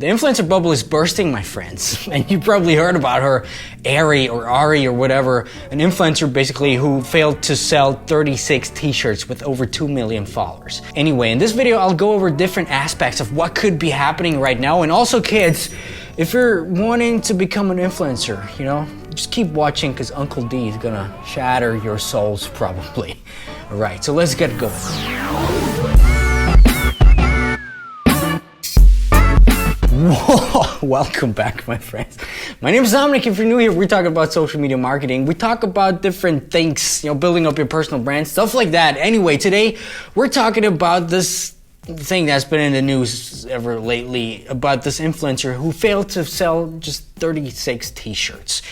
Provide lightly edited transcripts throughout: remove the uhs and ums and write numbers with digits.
The influencer bubble is bursting, my friends. And you probably heard about her, Ari or whatever, an influencer basically who failed to sell 36 t-shirts with over 2 million followers. Anyway, in this video, I'll go over different aspects of what could be happening right now. And also, kids, if you're wanting to become an influencer, you know, just keep watching because Uncle D is gonna shatter your souls probably. All right, so let's get going. Whoa, welcome back, my friends. My name is Dominic. If you're new here, we're talking about social media marketing. We talk about different things, you know, building up your personal brand, stuff like that. Anyway, today we're talking about this thing that's been in the news ever lately, about this influencer who failed to sell just 36 t-shirts.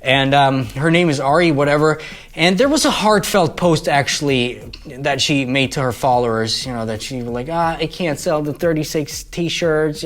And her name is Ari, whatever. And there was a heartfelt post actually that she made to her followers, you know, that she was like, I can't sell the 36 t-shirts.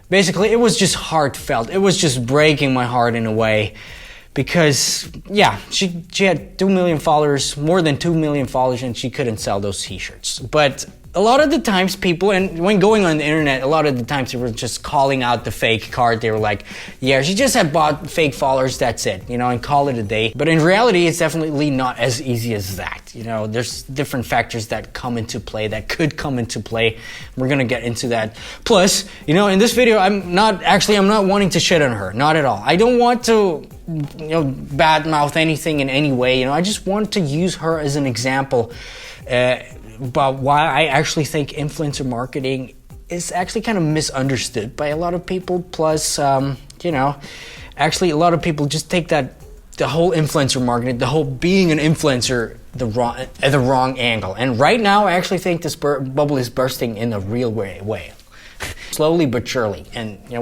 Basically, it was just heartfelt. It was just breaking my heart in a way. Because, yeah, she had 2 million followers, more than 2 million followers, and she couldn't sell those t-shirts. But a lot of the times people, and when going on the internet, a lot of the times they were just calling out the fake card. They were like, yeah, she just had bought fake followers, that's it, you know, and call it a day. But in reality, it's definitely not as easy as that. You know, there's different factors that come into play, that could come into play. We're gonna get into that. Plus, you know, in this video, I'm not wanting to shit on her, not at all. I don't want to, you know, badmouth anything in any way. You know, I just want to use her as an example about why I actually think influencer marketing is actually kind of misunderstood by a lot of people. Plus, you know, actually a lot of people just take the whole influencer marketing, the whole being an influencer, the wrong angle. And right now, I actually think this bubble is bursting in a real way, slowly but surely. And you know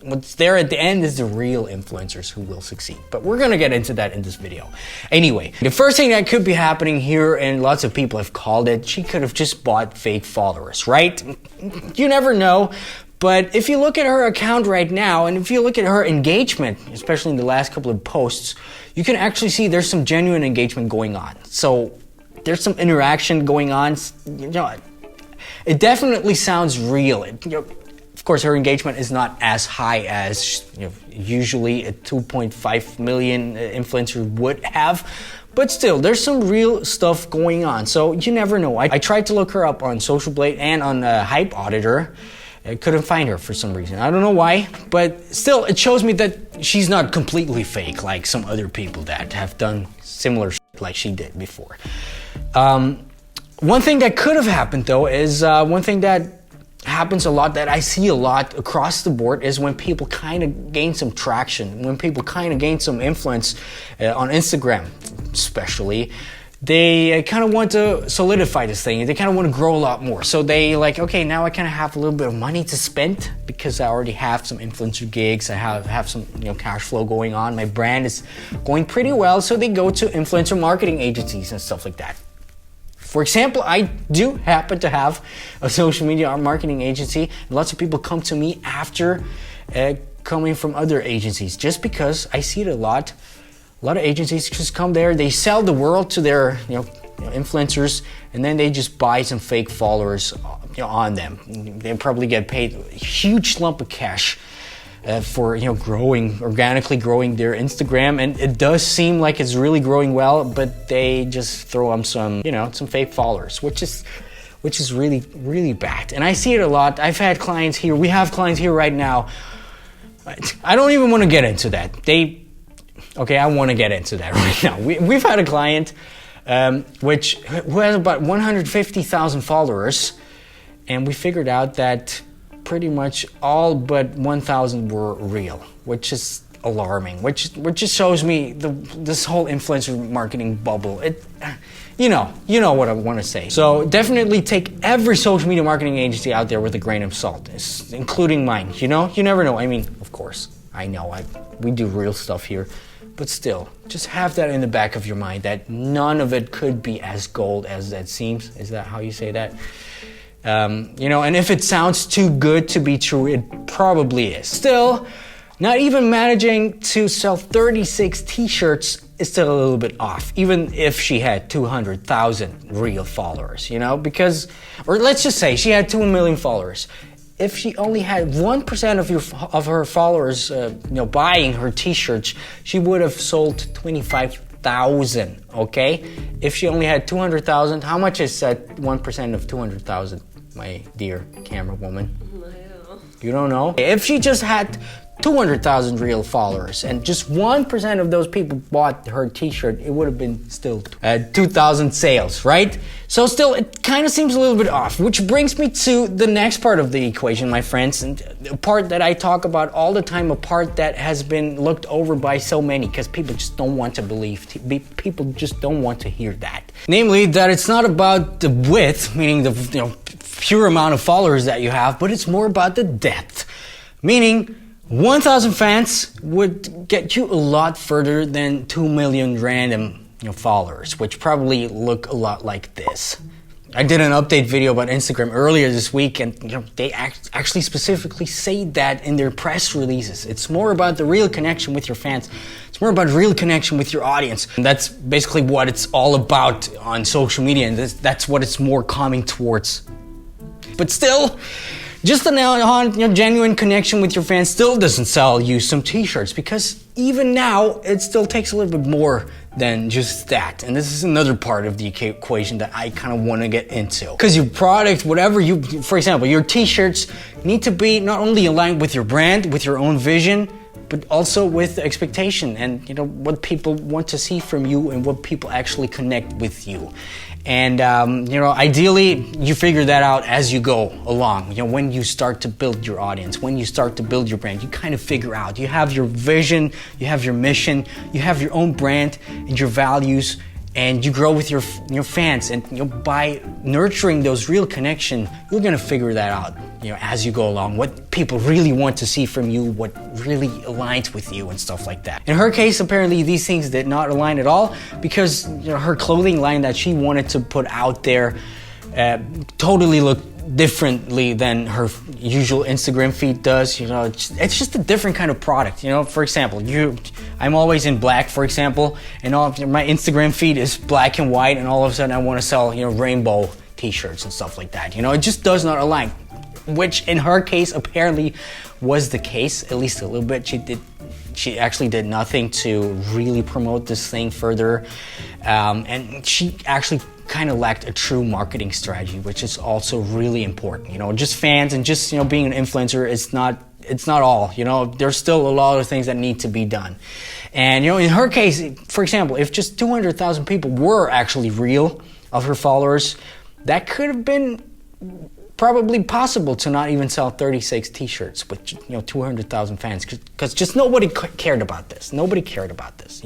what's there at the end is the real influencers who will succeed. But we're gonna get into that in this video. Anyway, the first thing that could be happening here, and lots of people have called it, she could have just bought fake followers, right? You never know. But if you look at her account right now, and if you look at her engagement, especially in the last couple of posts, you can actually see there's some genuine engagement going on. So there's some interaction going on. You know, it definitely sounds real. Of course, her engagement is not as high as, you know, usually a 2.5 million influencer would have, but still, there's some real stuff going on. So you never know. I tried to look her up on Social Blade and on Hype Auditor. I couldn't find her for some reason. I don't know why, but still, it shows me that she's not completely fake like some other people that have done similar shit like she did before. One thing that could have happened though is one thing that happens a lot, that I see a lot across the board, is when people kind of gain some traction, when people kind of gain some influence on Instagram especially, they kind of want to solidify this thing. They kind of want to grow a lot more. So they like, okay, now I kind of have a little bit of money to spend because I already have some influencer gigs. I have some, you know, cash flow going on. My brand is going pretty well. So they go to influencer marketing agencies and stuff like that. For example, I do happen to have a social media marketing agency, and lots of people come to me after coming from other agencies, just because I see it a lot. A lot of agencies just come there, they sell the world to their influencers, and then they just buy some fake followers, you know, on them. They probably get paid a huge lump of cash for, you know, organically growing their Instagram, and it does seem like it's really growing well, but they just throw them some, you know, some fake followers, which is really, really bad. And I see it a lot. I've had clients here. We have clients here right now. I don't even want to get into that. Okay, I want to get into that right now. We've had a client who has about 150,000 followers, and we figured out that pretty much all but 1,000 were real, which is alarming. Which just shows me this whole influencer marketing bubble. You know what I want to say. So definitely take every social media marketing agency out there with a grain of salt, including mine. You know, you never know. I mean, of course, I know we do real stuff here. But still, just have that in the back of your mind, that none of it could be as gold as that seems. Is that how you say that? You know, and if it sounds too good to be true, it probably is. Still, not even managing to sell 36 t-shirts is still a little bit off, even if she had 200,000 real followers, you know? Because, or let's just say she had 2 million followers. if she only had 1% of her followers, buying her T-shirts, she would have sold 25,000. Okay, if she only had 200,000, how much is 1% of 200,000, my dear camera woman? You don't know? If she just had 200,000 real followers and just 1% of those people bought her T-shirt, it would have been still 2,000 sales, right? So still, it kind of seems a little bit off, which brings me to the next part of the equation, my friends, and a part that I talk about all the time, a part that has been looked over by so many because people just don't want to believe, people just don't want to hear that. Namely, that it's not about the width, meaning the pure amount of followers that you have, but it's more about the depth, meaning 1,000 fans would get you a lot further than 2 million random followers, which probably look a lot like this. I did an update video about Instagram earlier this week, and they actually specifically say that in their press releases. It's more about the real connection with your fans. It's more about real connection with your audience. And that's basically what it's all about on social media, and that's what it's more coming towards. But still, just a genuine connection with your fans still doesn't sell you some T-shirts, because even now it still takes a little bit more than just that. And this is another part of the equation that I kind of want to get into. Because your product, for example, your T-shirts need to be not only aligned with your brand, with your own vision, but also with expectation and what people want to see from you and what people actually connect with you. And ideally you figure that out as you go along. When you start to build your audience, when you start to build your brand, you kind of figure out. You have your vision, you have your mission, you have your own brand and your values, and you grow with your fans. And by nurturing those real connection, you're gonna figure that out. As you go along, what people really want to see from you, what really aligns with you and stuff like that. In her case, apparently these things did not align at all, because her clothing line that she wanted to put out there totally looked differently than her usual Instagram feed does. It's just a different kind of product. For example, I'm always in black, for example, and my Instagram feed is black and white, and all of a sudden I want to sell rainbow T-shirts and stuff like that. It just does not align. Which in her case apparently was the case, at least a little bit. She actually did nothing to really promote this thing further, and she actually kind of lacked a true marketing strategy, which is also really important. Just fans and just being an influencer, it's not all. There's still a lot of things that need to be done. And in her case, for example, if just 200,000 people were actually real of her followers, that could have been probably possible to not even sell 36 T-shirts with 200,000 fans, because just nobody cared about this. Nobody cared about this,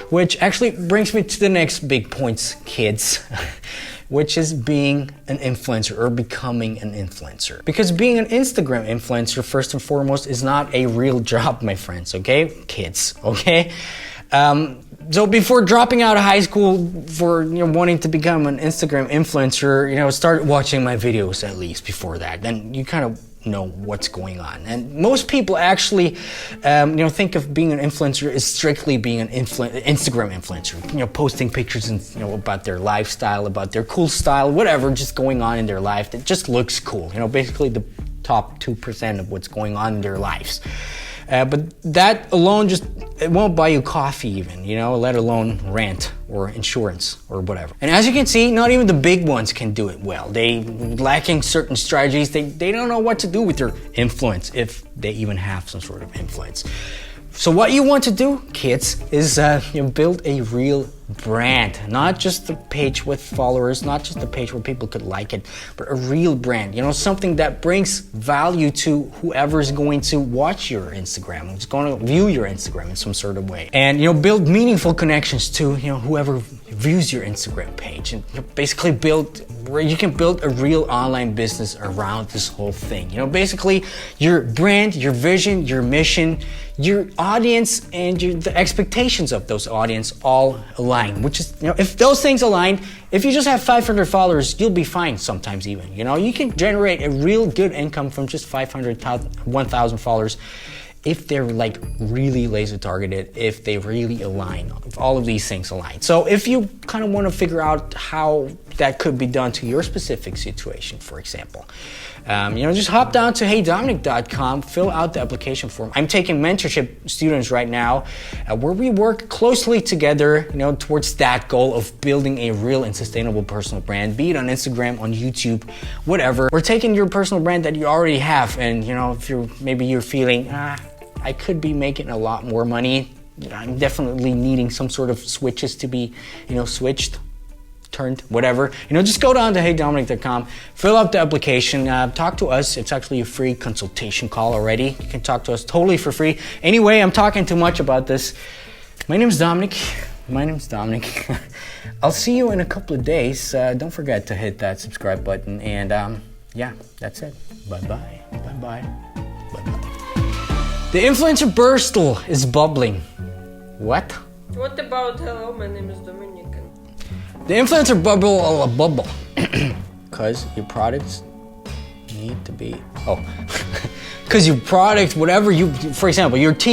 which actually brings me to the next big points, kids, which is being an influencer or becoming an influencer. Because being an Instagram influencer, first and foremost, is not a real job, my friends, okay? Kids, okay? So before dropping out of high school for wanting to become an Instagram influencer, start watching my videos at least before that. Then you kind of know what's going on. And most people actually, think of being an influencer as strictly being an Instagram influencer. Posting pictures and about their lifestyle, about their cool style, whatever, just going on in their life that just looks cool. Basically the top 2% of what's going on in their lives. But that alone it won't buy you coffee even, let alone rent or insurance or whatever. And as you can see, not even the big ones can do it well. They lacking certain strategies. They don't know what to do with their influence, if they even have some sort of influence. So what you want to do, kids, is build a real brand, not just a page with followers, not just a page where people could like it, but a real brand, something that brings value to whoever's going to watch your Instagram, who's going to view your Instagram in some sort of way. And build meaningful connections to whoever views your Instagram page, and basically you can build a real online business around this whole thing. Basically your brand, your vision, your mission, your audience, and the expectations of those audience all align, which is, if those things align, if you just have 500 followers, you'll be fine sometimes even. You can generate a real good income from just 1,000 followers if they're like really laser targeted, if they really align, if all of these things align. So if you kind of want to figure out how that could be done to your specific situation, for example, just hop down to heydominic.com, fill out the application form. I'm taking mentorship students right now where we work closely together, towards that goal of building a real and sustainable personal brand, be it on Instagram, on YouTube, whatever. We're taking your personal brand that you already have, and if you're feeling, I could be making a lot more money. I'm definitely needing some sort of switches to be, switched, turned, whatever. Just go down to heydominic.com, fill out the application, talk to us. It's actually a free consultation call already. You can talk to us totally for free. Anyway, I'm talking too much about this. My name's Dominic. I'll see you in a couple of days. Don't forget to hit that subscribe button. And that's it. Bye-bye. Bye-bye. Bye-bye. The influencer burstle is bubbling. What? What about hello, my name is Dominican? The influencer bubble. Because your products need to be, because your product, whatever for example, your team